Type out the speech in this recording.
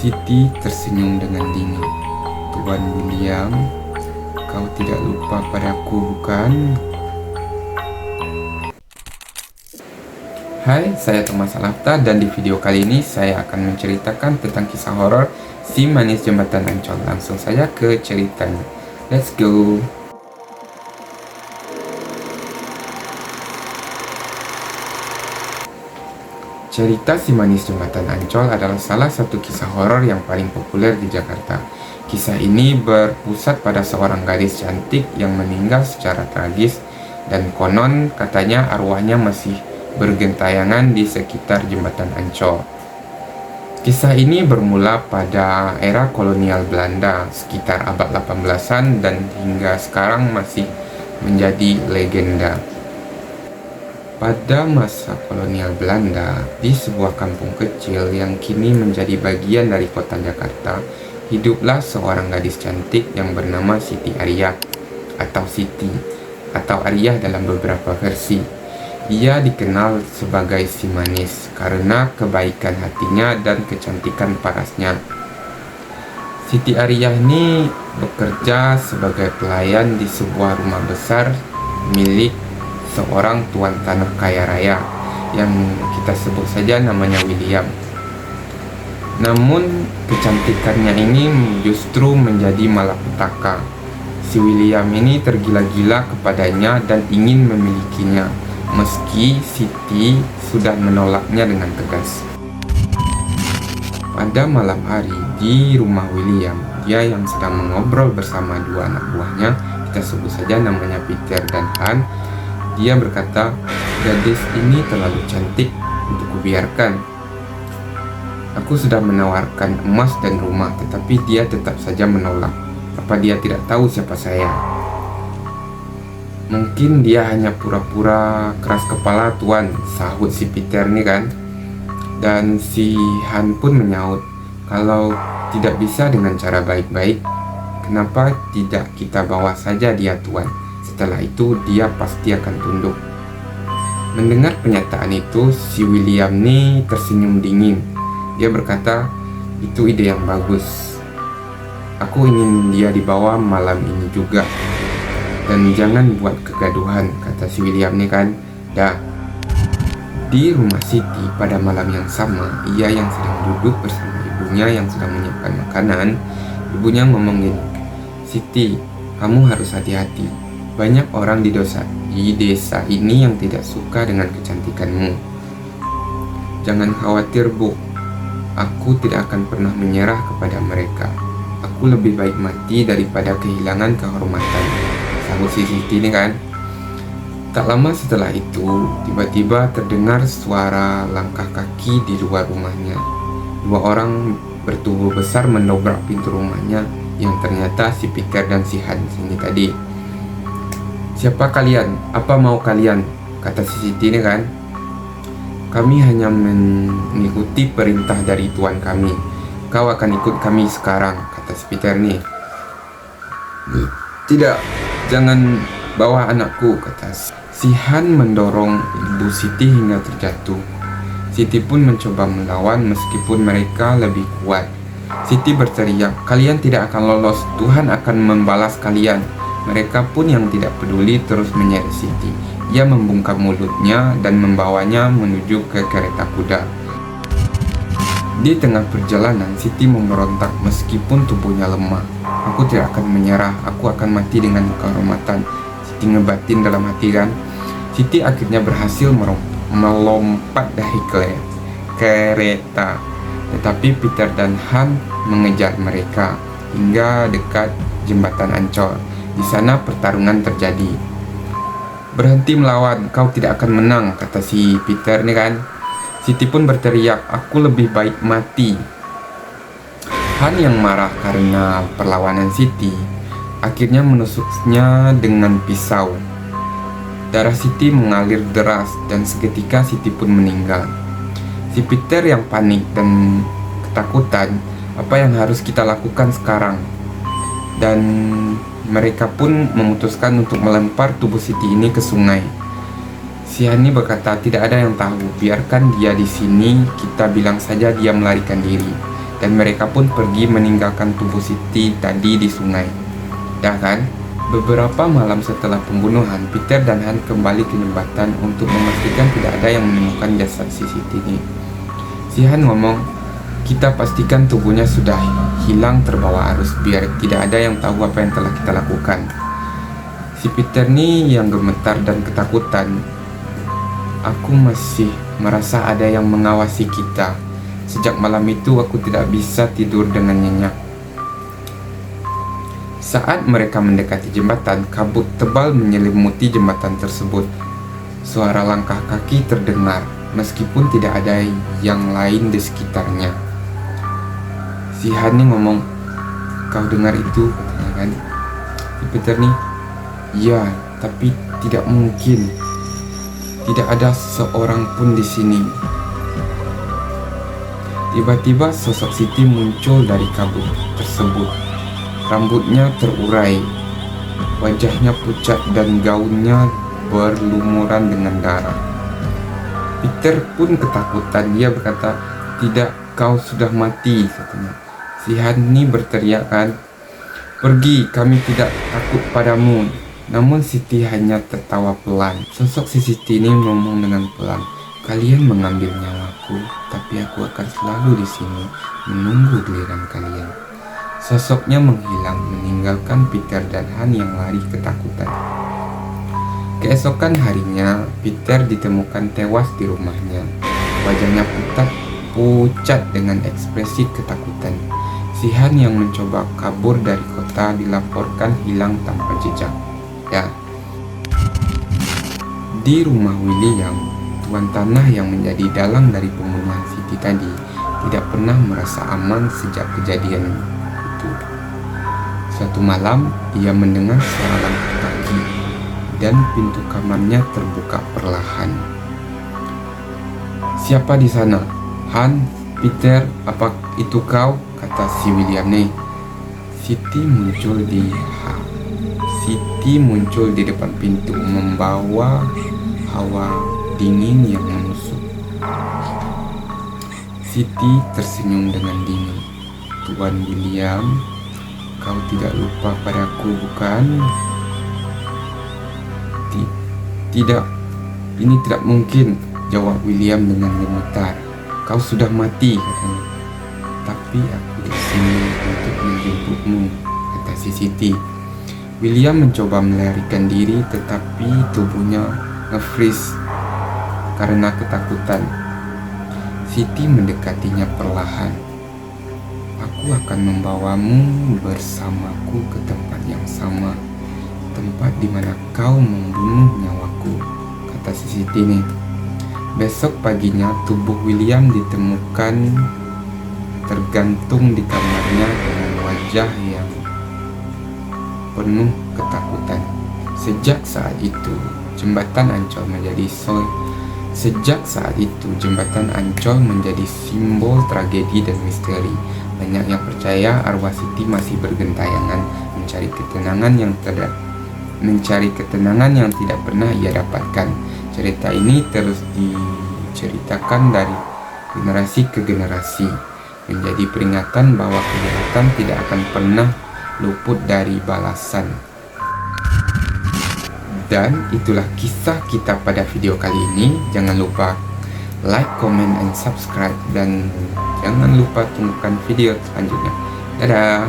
Siti tersenyum dengan dingin. Tuan William, kau tidak lupa padaku, bukan? Hai, saya Thomas Alafta dan di video kali ini saya akan menceritakan tentang kisah horor Si Manis Jembatan Ancol. Langsung saja ke ceritanya. Let's go! Cerita Si Manis Jembatan Ancol adalah salah satu kisah horor yang paling populer di Jakarta. Kisah ini berpusat pada seorang gadis cantik yang meninggal secara tragis dan konon katanya arwahnya masih bergentayangan di sekitar Jembatan Ancol. Kisah ini bermula pada era kolonial Belanda sekitar abad 18-an dan hingga sekarang masih menjadi legenda. Pada masa kolonial Belanda, di sebuah kampung kecil yang kini menjadi bagian dari kota Jakarta, hiduplah seorang gadis cantik yang bernama Siti Ariyah atau Siti atau Ariyah dalam beberapa versi. Ia dikenal sebagai Si Manis karena kebaikan hatinya dan kecantikan parasnya. Siti Ariyah ini bekerja sebagai pelayan di sebuah rumah besar milik seorang tuan tanah kaya raya yang kita sebut saja namanya William. Namun kecantikannya ini justru menjadi malapetaka. Si William ini tergila-gila kepadanya dan ingin memilikinya, meski Siti sudah menolaknya dengan tegas. Pada malam hari di rumah William, dia yang sedang mengobrol bersama dua anak buahnya, kita sebut saja namanya Peter dan Han. Dia berkata, gadis ini terlalu cantik untuk kubiarkan. Aku sudah menawarkan emas dan rumah, tetapi dia tetap saja menolak. Apa dia tidak tahu siapa saya? Mungkin dia hanya pura-pura keras kepala, tuan, sahut si Peter nih kan. Dan si Han pun menyaut, kalau tidak bisa dengan cara baik-baik, kenapa tidak kita bawa saja dia, tuan? Setelah itu dia pasti akan tunduk. Mendengar pernyataan itu, si William nih tersenyum dingin. Dia berkata, itu ide yang bagus. Aku ingin dia dibawa malam ini juga. Dan jangan buat kegaduhan, kata si William nih kan. Dah. Di rumah Siti pada malam yang sama, ia yang sedang duduk bersama ibunya yang sedang menyiapkan makanan. Ibunya ngomong gini, Siti, kamu harus hati-hati. Banyak orang di desa ini yang tidak suka dengan kecantikanmu. Jangan khawatir, Bu. Aku tidak akan pernah menyerah kepada mereka. Aku lebih baik mati daripada kehilangan kehormatan. Sahut si Siti ini kan. Tak lama setelah itu, tiba-tiba terdengar suara langkah kaki di luar rumahnya. Dua orang bertubuh besar mendobrak pintu rumahnya, yang ternyata si Peter dan si Han ini tadi. Siapa kalian? Apa mau kalian? Kata si Siti ini kan. Kami hanya mengikuti perintah dari tuan kami. Kau akan ikut kami sekarang, kata si Peter nih. Tidak, jangan bawa anakku, kata si Han mendorong ibu Siti hingga terjatuh. Siti pun mencoba melawan meskipun mereka lebih kuat. Siti berteriak, kalian tidak akan lolos, Tuhan akan membalas kalian. Mereka pun yang tidak peduli terus menyeret Siti. Ia membungkam mulutnya dan membawanya menuju ke kereta kuda. Di tengah perjalanan, Siti memberontak meskipun tubuhnya lemah. Aku tidak akan menyerah, aku akan mati dengan kehormatan. Siti ngebatin dalam hati kan. Siti akhirnya berhasil melompat dari kereta. Tetapi Peter dan Han mengejar mereka hingga dekat Jembatan Ancol. Di sana pertarungan terjadi. Berhenti melawan, kau tidak akan menang, kata si Peter nih kan. Siti pun berteriak, aku lebih baik mati. Han yang marah karena perlawanan Siti akhirnya menusuknya dengan pisau. Darah Siti mengalir deras dan seketika Siti pun meninggal. Si Peter yang panik dan ketakutan, apa yang harus kita lakukan sekarang? Dan mereka pun memutuskan untuk melempar tubuh Siti ini ke sungai. Si Hani berkata, tidak ada yang tahu, biarkan dia di sini, kita bilang saja dia melarikan diri. dan mereka pun pergi meninggalkan tubuh Siti tadi di sungai. Ya kan? Beberapa malam setelah pembunuhan, Peter dan Han kembali ke jembatan untuk memastikan tidak ada yang menemukan jasad si Siti ini. Si Han ngomong, kita pastikan tubuhnya sudah hilang terbawa arus biar tidak ada yang tahu apa yang telah kita lakukan. Si Peter nih yang gemetar dan ketakutan. Aku masih merasa ada yang mengawasi kita. Sejak malam itu aku tidak bisa tidur dengan nyenyak. Saat mereka mendekati jembatan, kabut tebal menyelimuti jembatan tersebut. Suara langkah kaki terdengar, meskipun tidak ada yang lain di sekitarnya. Si Han nih ngomong, kau dengar itu? Katanya kan. Si Peter nih, ya, tapi tidak mungkin. Tidak ada seorang pun di sini. Tiba-tiba sosok Siti muncul dari kabut tersebut. Rambutnya terurai, wajahnya pucat dan gaunnya berlumuran dengan darah. Peter pun ketakutan. Dia berkata, tidak, kau sudah mati, katanya. Si Han ini berteriak kan, pergi, kami tidak takut padamu. Namun Siti hanya tertawa pelan. Sosok si Siti ini ngomong dengan pelan, kalian mengambil nyawaku, tapi aku akan selalu di sini menunggu giliran kalian. Sosoknya menghilang, meninggalkan Peter dan Han yang lari ketakutan. Keesokan harinya, Peter ditemukan tewas di rumahnya. Wajahnya pucat dengan ekspresi ketakutan. Si Han yang mencoba kabur dari kota dilaporkan hilang tanpa jejak. Ya. Di rumah William, tuan tanah yang menjadi dalang dari pembunuhan Siti tadi tidak pernah merasa aman sejak kejadian itu. Suatu malam, ia mendengar suara langkah kaki dan pintu kamarnya terbuka perlahan. Siapa di sana? Han, Peter, apa itu kau? Kata si William nih. Siti muncul di depan pintu membawa hawa dingin yang menusuk. Siti tersenyum dengan dingin. Tuan William, kau tidak lupa padaku, bukan? Tidak, ini tidak mungkin, jawab William dengan gemetar. Kau sudah mati, katanya. Tapi aku di sini untuk menjemputmu, kata si Siti. William mencoba melarikan diri, tetapi tubuhnya nge-freeze karena ketakutan. Siti mendekatinya perlahan. Aku akan membawamu bersamaku ke tempat yang sama, tempat di mana kau membunuh nyawaku, kata si Siti nih. Besok paginya tubuh William ditemukan tergantung di kamarnya dengan wajah yang penuh ketakutan. Sejak saat itu jembatan Ancol menjadi simbol tragedi dan misteri. Banyak yang percaya arwah Siti masih bergentayangan mencari ketenangan yang tidak pernah ia dapatkan. Cerita ini terus diceritakan dari generasi ke generasi, menjadi peringatan bahwa kejahatan tidak akan pernah luput dari balasan. Dan itulah kisah kita pada video kali ini. Jangan lupa like, comment, and subscribe, dan jangan lupa tunggukan video selanjutnya. Dadah.